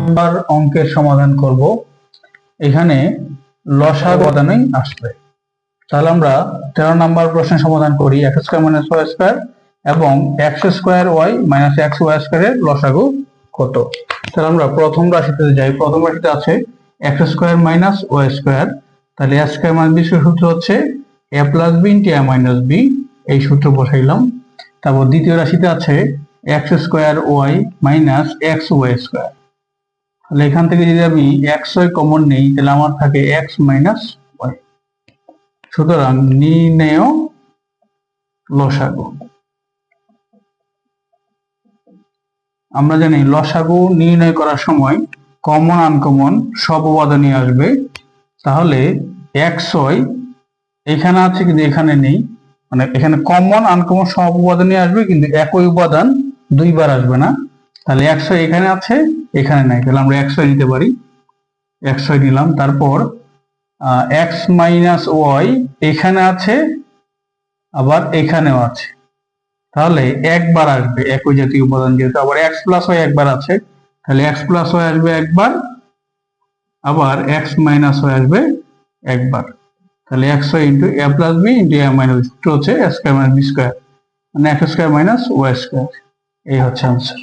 Number অঙ্কের সমাধান করব। এখানে লসাগু উপাদানই আসবে। তাহলে আমরা 13 নম্বর প্রশ্নের সমাধান করি। x square minus y square এবং x square y minus x y স্কয়ারের লসাগু কত। তাহলে আমরা প্রথম রাশিতে যাই। প্রথম রাশিতে আছে x square minus y square. তাহলে a স্কয়ার মাইনাস b সূত্র হচ্ছে a plus b into a minus b, এই সূত্র বসাইলাম। তারপর দ্বিতীয় রাশিতে আছে x square y minus x y square. তাহলে এখান থেকে যদি আমি xy কমন নেই তাহলে আমার থাকে x মাইনাস y। সুতরাং নির্ণেয় লসাগু। আমরা জানি লসাগু নির্ণয় করার সময় কমন আনকমন সব উপাদানই আসবে। তাহলে xy এখানে আছে কিন্তু এখানে নেই, মানে এখানে কমন আনকমন সব উপাদানই আসবে কিন্তু একই উপাদান দুইবার আসবে না। তাহলে xy এখানে আছে এখানে নাই, তাহলে আমরা xy নিতে পারি। xy নিলাম। তারপর x মাইনাস y এখানে আছে আবার এখানেও আছে, তাহলে একবার আসবে একই জাতীয় উপাদান যেহেতু। আবার x প্লাস y একবার আছে, তাহলে x প্লাস y আসবে একবার, আবার x মাইনাস y আসবে একবার। তাহলে xy into a plus b into a minus b সূত্র হচ্ছে a square minus b square, মানে x square minus y square. এই হচ্ছে আনসার।